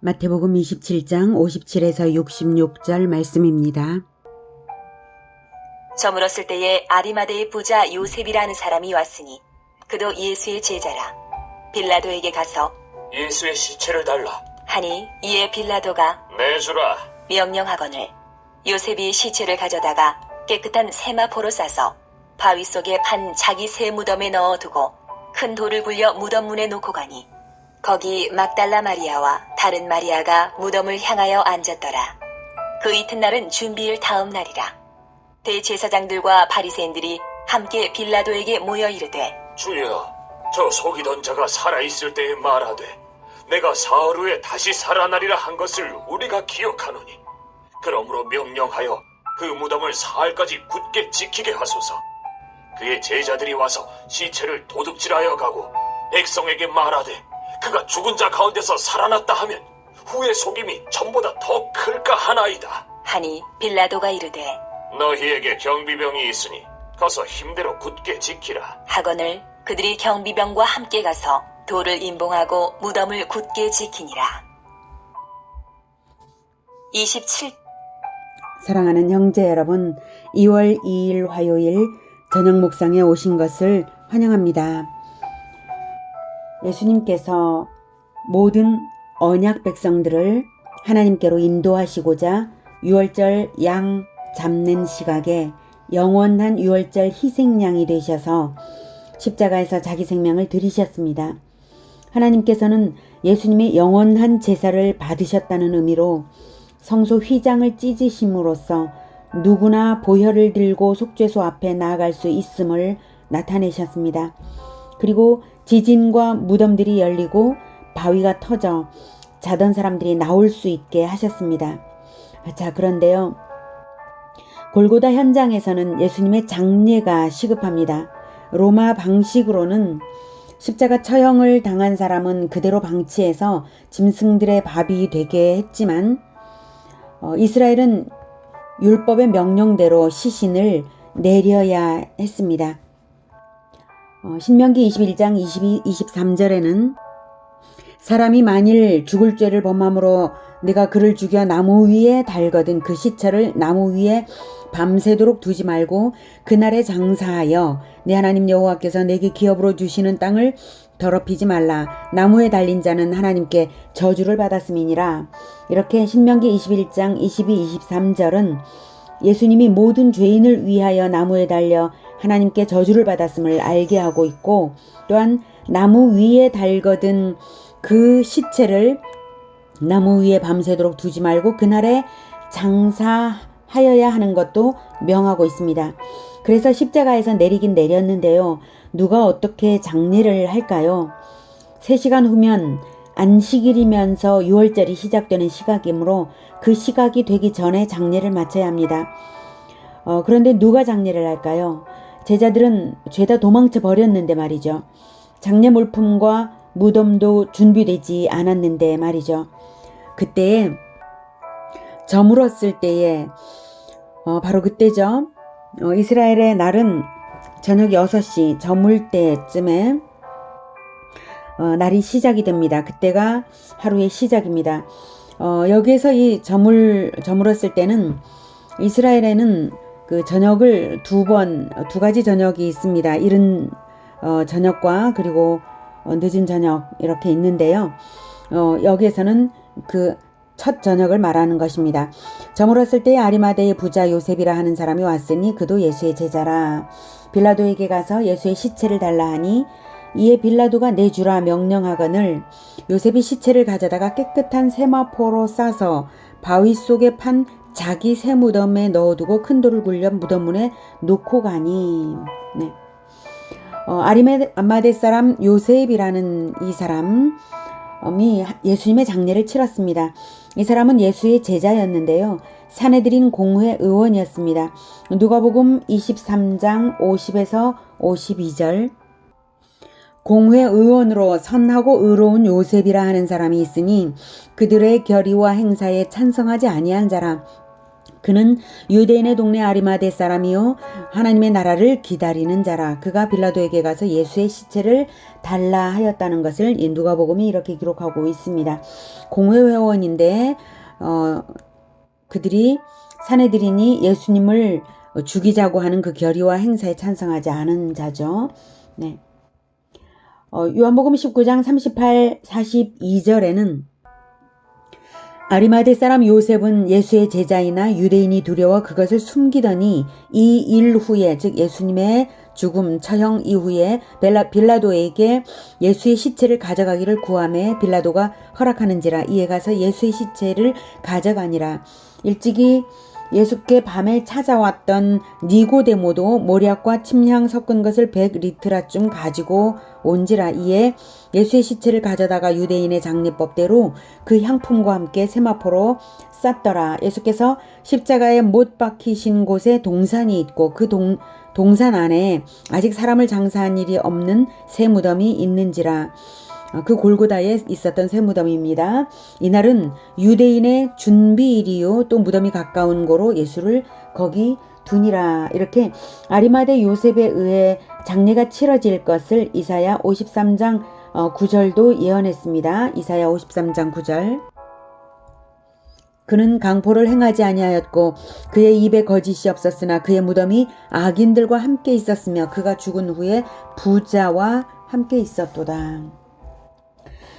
마태복음 27장 57에서 66절 말씀입니다. 저물었을 때에 아리마대의 부자 요셉이라는 사람이 왔으니 그도 예수의 제자라. 빌라도에게 가서 예수의 시체를 달라. 하니 이에 빌라도가 내주라. 명령하거늘 요셉이 시체를 가져다가 깨끗한 세마포로 싸서 바위 속에 판 자기 새 무덤에 넣어두고 큰 돌을 굴려 무덤 문에 놓고 가니 거기 막달라 마리아와 다른 마리아가 무덤을 향하여 앉았더라. 그 이튿날은 준비일 다음 날이라. 대제사장들과 바리새인들이 함께 빌라도에게 모여 이르되 주여, 저 속이던 자가 살아있을 때에 말하되 내가 사흘 후에 다시 살아나리라 한 것을 우리가 기억하노니 그러므로 명령하여 그 무덤을 사흘까지 굳게 지키게 하소서. 그의 제자들이 와서 시체를 도둑질하여 가고 백성에게 말하되 그가 죽은 자 가운데서 살아났다 하면 후의 속임이 전보다 더 클까 하나이다. 하니 빌라도가 이르되 너희에게 경비병이 있으니 가서 힘대로 굳게 지키라. 하거늘 그들이 경비병과 함께 가서 돌을 임봉하고 무덤을 굳게 지키니라. 27. 사랑하는 형제 여러분, 2월 2일 화요일 저녁 묵상에 오신 것을 환영합니다. 예수님께서 모든 언약 백성들을 하나님께로 인도하시고자 유월절 양 잡는 시각에 영원한 유월절 희생양이 되셔서 십자가에서 자기 생명을 들이셨습니다. 하나님께서는 예수님의 영원한 제사를 받으셨다는 의미로 성소 휘장을 찢으심으로써 누구나 보혈을 들고 속죄소 앞에 나아갈 수 있음을 나타내셨습니다. 그리고 지진과 무덤들이 열리고 바위가 터져 자던 사람들이 나올 수 있게 하셨습니다. 자, 그런데요. 골고다 현장에서는 예수님의 장례가 시급합니다. 로마 방식으로는 십자가 처형을 당한 사람은 그대로 방치해서 짐승들의 밥이 되게 했지만 이스라엘은 율법의 명령대로 시신을 내려야 했습니다. 신명기 21장 22, 23절에는 사람이 만일 죽을 죄를 범함으로 네가 그를 죽여 나무 위에 달거든 그 시체를 나무 위에 밤새도록 두지 말고 그날에 장사하여 내 하나님 여호와께서 내게 기업으로 주시는 땅을 더럽히지 말라. 나무에 달린 자는 하나님께 저주를 받았음이니라. 이렇게 신명기 21장 22, 23절은 예수님이 모든 죄인을 위하여 나무에 달려 하나님께 저주를 받았음을 알게 하고 있고, 또한 나무 위에 달거든 그 시체를 나무 위에 밤새도록 두지 말고 그날에 장사하여야 하는 것도 명하고 있습니다. 그래서 십자가에서 내리긴 내렸는데요. 누가 어떻게 장례를 할까요? 3시간 후면 안식일이면서 유월절이 시작되는 시각이므로 그 시각이 되기 전에 장례를 마쳐야 합니다. 그런데 누가 장례를 할까요? 제자들은 죄다 도망쳐 버렸는데 말이죠. 장례 물품과 무덤도 준비되지 않았는데 말이죠. 그때에 저물었을 때에 바로 그때죠. 이스라엘의 날은 저녁 6시 저물 때쯤에 날이 시작이 됩니다. 그때가 하루의 시작입니다. 여기에서 이 저물었을 때는 이스라엘에는 그 저녁을 두 가지 저녁이 있습니다. 이른 저녁과 그리고 늦은 저녁 이렇게 있는데요. 여기에서는 그 첫 저녁을 말하는 것입니다. 저물었을 때에 아리마대의 부자 요셉이라 하는 사람이 왔으니 그도 예수의 제자라. 빌라도에게 가서 예수의 시체를 달라 하니 이에 빌라도가 내주라 명령하거늘 요셉이 시체를 가져다가 깨끗한 세마포로 싸서 바위 속에 판 자기 새 무덤에 넣어두고 큰 돌을 굴려 무덤 문에 놓고 가니. 네. 아리마대 사람 요셉이라는 이 사람이 예수님의 장례를 치렀습니다. 이 사람은 예수의 제자였는데요. 사내들인 공회 의원이었습니다. 누가복음 23장 50에서 52절 공회 의원으로 선하고 의로운 요셉이라 하는 사람이 있으니 그들의 결의와 행사에 찬성하지 아니한 자라. 그는 유대인의 동네 아리마대 사람이요 하나님의 나라를 기다리는 자라. 그가 빌라도에게 가서 예수의 시체를 달라 하였다는 것을 이 누가복음이 이렇게 기록하고 있습니다. 공회회원인데 그들이 사내들이니 예수님을 죽이자고 하는 그 결의와 행사에 찬성하지 않은 자죠. 네. 요한복음 19장 38, 42절에는 아리마대 사람 요셉은 예수의 제자이나 유대인이 두려워 그것을 숨기더니 이 일 후에, 즉 예수님의 죽음 처형 이후에 빌라도에게 예수의 시체를 가져가기를 구하매 빌라도가 허락하는지라. 이에 가서 예수의 시체를 가져가니라. 일찍이 예수께 밤에 찾아왔던 니고데모도 모략과 침향 섞은 것을 100리트라쯤 가지고 온지라. 이에 예수의 시체를 가져다가 유대인의 장례법대로 그 향품과 함께 세마포로 쌌더라. 예수께서 십자가에 못 박히신 곳에 동산이 있고 그 동산 안에 아직 사람을 장사한 일이 없는 새 무덤이 있는지라. 그 골고다에 있었던 새 무덤입니다. 이날은 유대인의 준비일이요 또 무덤이 가까운 고로 예수를 거기 두니라. 이렇게 아리마대 요셉에 의해 장례가 치러질 것을 이사야 53장 9절도 예언했습니다. 이사야 53장 9절. 그는 강포를 행하지 아니하였고 그의 입에 거짓이 없었으나 그의 무덤이 악인들과 함께 있었으며 그가 죽은 후에 부자와 함께 있었도다.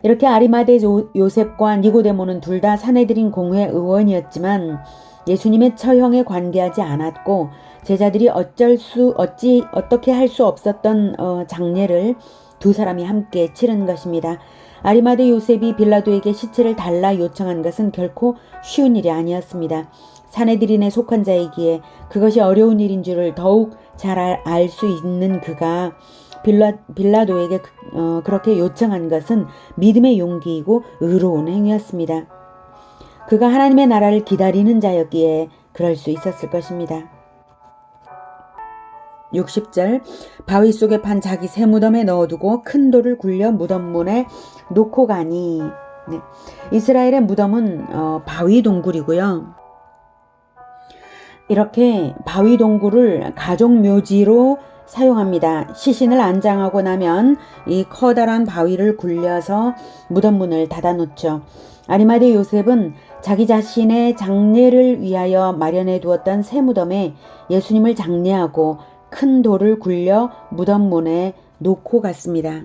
이렇게 아리마대 요셉과 니고데모는 둘 다 사내들인 공회 의원이었지만 예수님의 처형에 관계하지 않았고 제자들이 어떻게 할 수 없었던 장례를 두 사람이 함께 치른 것입니다. 아리마대 요셉이 빌라도에게 시체를 달라 요청한 것은 결코 쉬운 일이 아니었습니다. 사내들인에 속한 자이기에 그것이 어려운 일인 줄을 더욱 잘 알 수 있는 그가 빌라도에게 그렇게 요청한 것은 믿음의 용기이고 의로운 행위였습니다. 그가 하나님의 나라를 기다리는 자였기에 그럴 수 있었을 것입니다. 60절 바위 속에 판 자기 새 무덤에 넣어두고 큰 돌을 굴려 무덤문에 놓고 가니. 네. 이스라엘의 무덤은 바위 동굴이고요. 이렇게 바위 동굴을 가족 묘지로 사용합니다. 시신을 안장하고 나면 이 커다란 바위를 굴려서 무덤문을 닫아놓죠. 아리마대 요셉은 자기 자신의 장례를 위하여 마련해 두었던 새 무덤에 예수님을 장례하고 큰 돌을 굴려 무덤문에 놓고 갔습니다.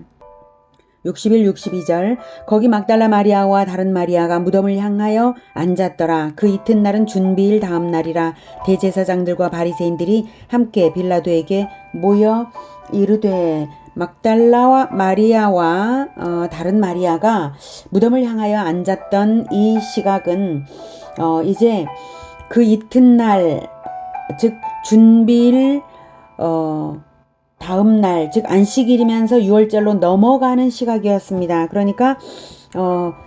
61, 62절 거기 막달라 마리아와 다른 마리아가 무덤을 향하여 앉았더라. 그 이튿날은 준비일 다음 날이라. 대제사장들과 바리새인들이 함께 빌라도에게 모여 이르되 막달라와 마리아와 다른 마리아가 무덤을 향하여 앉았던 이 시각은 이제 그 이튿날 즉 준비일 다음 날, 즉 안식일이면서 6월절로 넘어가는 시각이었습니다. 그러니까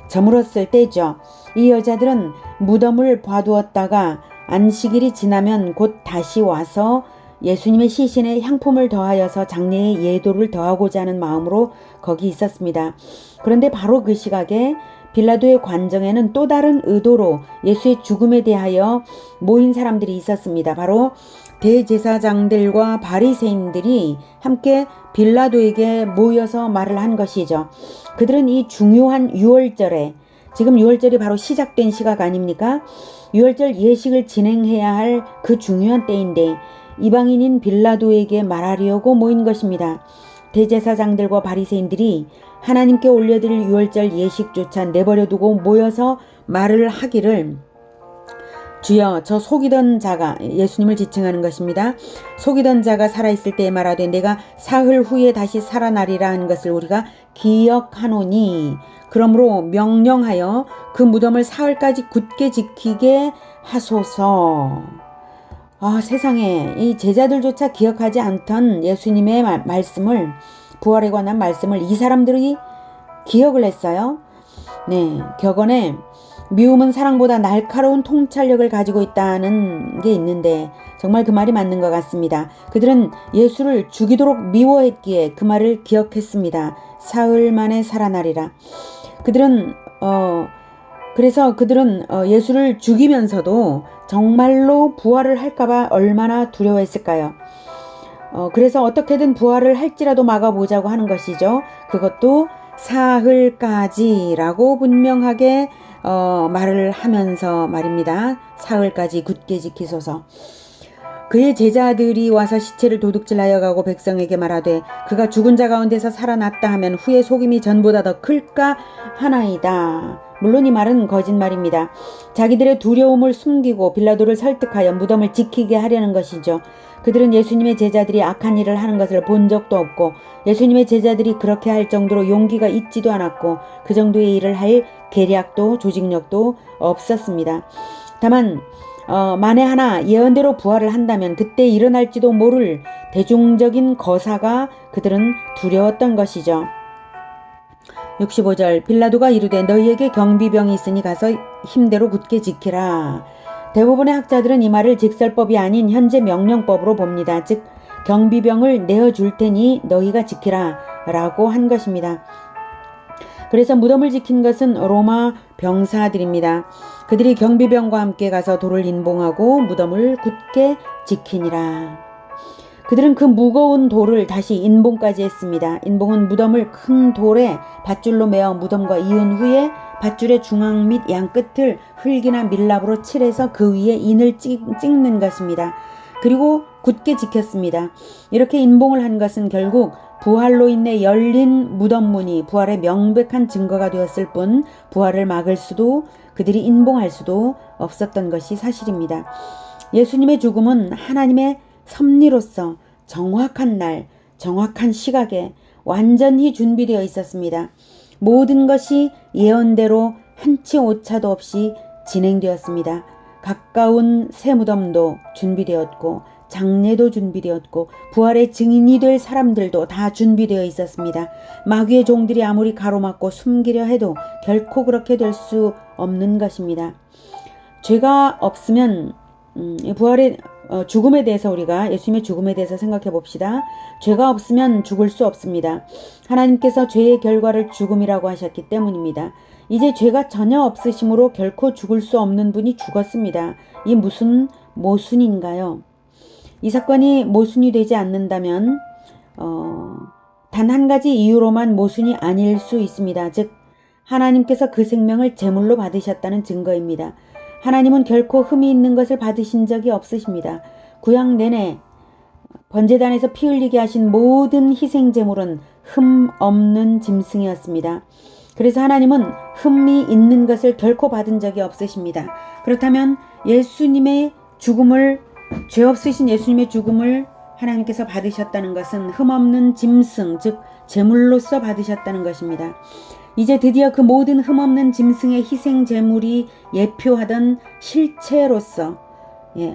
저물었을 때죠. 이 여자들은 무덤을 봐두었다가 안식일이 지나면 곧 다시 와서 예수님의 시신에 향품을 더하여서 장례의 예도를 더하고자 하는 마음으로 거기 있었습니다. 그런데 바로 그 시각에 빌라도의 관정에는 또 다른 의도로 예수의 죽음에 대하여 모인 사람들이 있었습니다. 바로 대제사장들과 바리새인들이 함께 빌라도에게 모여서 말을 한 것이죠. 그들은 이 중요한 6월절에 지금 6월절이 바로 시작된 시각 아닙니까? 6월절 예식을 진행해야 할 그 중요한 때인데 이방인인 빌라도에게 말하려고 모인 것입니다. 대제사장들과 바리새인들이 하나님께 올려드릴 6월절 예식조차 내버려두고 모여서 말을 하기를 주여 저 속이던 자가 예수님을 지칭하는 것입니다. 속이던 자가 살아있을 때에 말하되 내가 사흘 후에 다시 살아나리라 하는 것을 우리가 기억하노니 그러므로 명령하여 그 무덤을 사흘까지 굳게 지키게 하소서. 세상에 이 제자들조차 기억하지 않던 예수님의 말씀을 부활에 관한 말씀을 이 사람들이 기억을 했어요. 네, 격언에 미움은 사랑보다 날카로운 통찰력을 가지고 있다는 게 있는데 정말 그 말이 맞는 것 같습니다. 그들은 예수를 죽이도록 미워했기에 그 말을 기억했습니다. 사흘 만에 살아나리라. 그들은 그래서 그들은 예수를 죽이면서도 정말로 부활을 할까봐 얼마나 두려워했을까요? 그래서 어떻게든 부활을 할지라도 막아보자고 하는 것이죠. 그것도 사흘까지라고 분명하게 말을 하면서 말입니다. 사흘까지 굳게 지키소서. 그의 제자들이 와서 시체를 도둑질하여 가고 백성에게 말하되 그가 죽은 자 가운데서 살아났다 하면 후에 속임이 전보다 더 클까 하나이다. 물론 이 말은 거짓말입니다. 자기들의 두려움을 숨기고 빌라도를 설득하여 무덤을 지키게 하려는 것이죠. 그들은 예수님의 제자들이 악한 일을 하는 것을 본 적도 없고 예수님의 제자들이 그렇게 할 정도로 용기가 있지도 않았고 그 정도의 일을 할 계략도 조직력도 없었습니다. 다만 만에 하나 예언대로 부활을 한다면 그때 일어날지도 모를 대중적인 거사가 그들은 두려웠던 것이죠. 65절 빌라도가 이르되 너희에게 경비병이 있으니 가서 힘대로 굳게 지키라. 대부분의 학자들은 이 말을 직설법이 아닌 현재 명령법으로 봅니다. 즉 경비병을 내어줄 테니 너희가 지키라 라고 한 것입니다. 그래서 무덤을 지킨 것은 로마 병사들입니다. 그들이 경비병과 함께 가서 돌을 인봉하고 무덤을 굳게 지키니라. 그들은 그 무거운 돌을 다시 인봉까지 했습니다. 인봉은 무덤을 큰 돌에 밧줄로 메어 무덤과 이은 후에 밧줄의 중앙 및 양 끝을 흙이나 밀랍으로 칠해서 그 위에 인을 찍는 것입니다. 그리고 굳게 지켰습니다. 이렇게 인봉을 한 것은 결국 부활로 인해 열린 무덤문이 부활의 명백한 증거가 되었을 뿐 부활을 막을 수도 그들이 인봉할 수도 없었던 것이 사실입니다. 예수님의 죽음은 하나님의 섭리로서 정확한 날, 정확한 시각에 완전히 준비되어 있었습니다. 모든 것이 예언대로 한치 오차도 없이 진행되었습니다. 가까운 새 무덤도 준비되었고 장례도 준비되었고 부활의 증인이 될 사람들도 다 준비되어 있었습니다. 마귀의 종들이 아무리 가로막고 숨기려 해도 결코 그렇게 될 수 없는 것입니다. 죄가 없으면 부활의 죽음에 대해서 우리가 예수님의 죽음에 대해서 생각해 봅시다. 죄가 없으면 죽을 수 없습니다. 하나님께서 죄의 결과를 죽음이라고 하셨기 때문입니다. 이제 죄가 전혀 없으심으로 결코 죽을 수 없는 분이 죽었습니다. 이 무슨 모순인가요? 이 사건이 모순이 되지 않는다면 단 한 가지 이유로만 모순이 아닐 수 있습니다. 즉 하나님께서 그 생명을 제물로 받으셨다는 증거입니다. 하나님은 결코 흠이 있는 것을 받으신 적이 없으십니다. 구약 내내 번제단에서 피 흘리게 하신 모든 희생제물은 흠 없는 짐승이었습니다. 그래서 하나님은 흠이 있는 것을 결코 받은 적이 없으십니다. 그렇다면 예수님의 죽음을 죄 없으신 예수님의 죽음을 하나님께서 받으셨다는 것은 흠없는 짐승, 즉 제물로서 받으셨다는 것입니다. 이제 드디어 그 모든 흠없는 짐승의 희생 제물이 예표하던 실체로서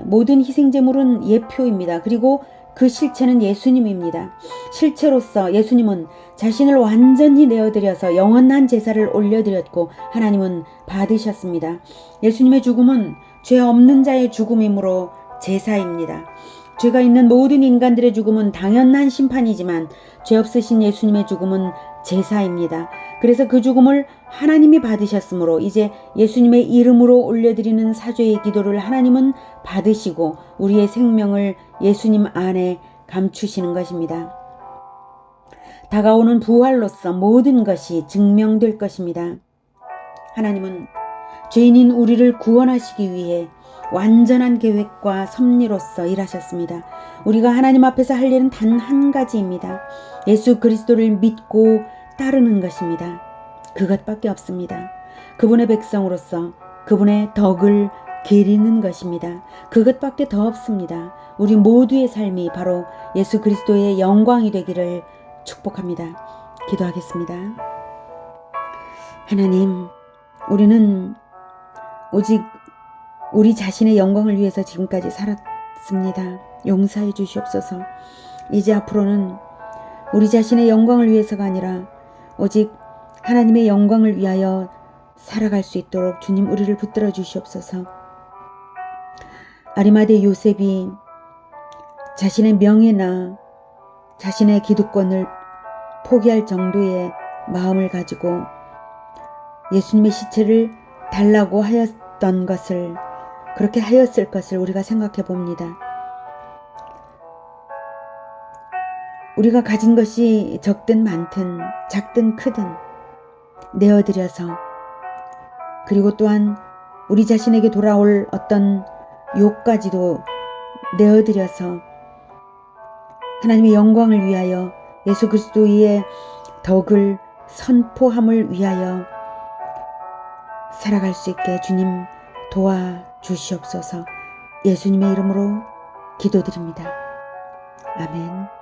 모든 희생 제물은 예표입니다. 그리고 그 실체는 예수님입니다. 실체로서 예수님은 자신을 완전히 내어드려서 영원한 제사를 올려드렸고 하나님은 받으셨습니다. 예수님의 죽음은 죄 없는 자의 죽음이므로 제사입니다. 죄가 있는 모든 인간들의 죽음은 당연한 심판이지만 죄 없으신 예수님의 죽음은 제사입니다. 그래서 그 죽음을 하나님이 받으셨으므로 이제 예수님의 이름으로 올려드리는 사죄의 기도를 하나님은 받으시고 우리의 생명을 예수님 안에 감추시는 것입니다. 다가오는 부활로서 모든 것이 증명될 것입니다. 하나님은 죄인인 우리를 구원하시기 위해 완전한 계획과 섭리로서 일하셨습니다. 우리가 하나님 앞에서 할 일은 단 한 가지입니다. 예수 그리스도를 믿고 따르는 것입니다. 그것밖에 없습니다. 그분의 백성으로서 그분의 덕을 기리는 것입니다. 그것밖에 더 없습니다. 우리 모두의 삶이 바로 예수 그리스도의 영광이 되기를 축복합니다. 기도하겠습니다. 하나님, 우리는 오직 우리 자신의 영광을 위해서 지금까지 살았습니다. 용서해 주시옵소서. 이제 앞으로는 우리 자신의 영광을 위해서가 아니라 오직 하나님의 영광을 위하여 살아갈 수 있도록 주님 우리를 붙들어 주시옵소서. 아리마대 요셉이 자신의 명예나 자신의 기득권을 포기할 정도의 마음을 가지고 예수님의 시체를 달라고 하였던 것을, 그렇게 하였을 것을 우리가 생각해 봅니다. 우리가 가진 것이 적든 많든 작든 크든 내어드려서, 그리고 또한 우리 자신에게 돌아올 어떤 욕까지도 내어드려서 하나님의 영광을 위하여, 예수 그리스도의 덕을 선포함을 위하여 살아갈 수 있게 주님 도와주시옵소서. 예수님의 이름으로 기도드립니다. 아멘.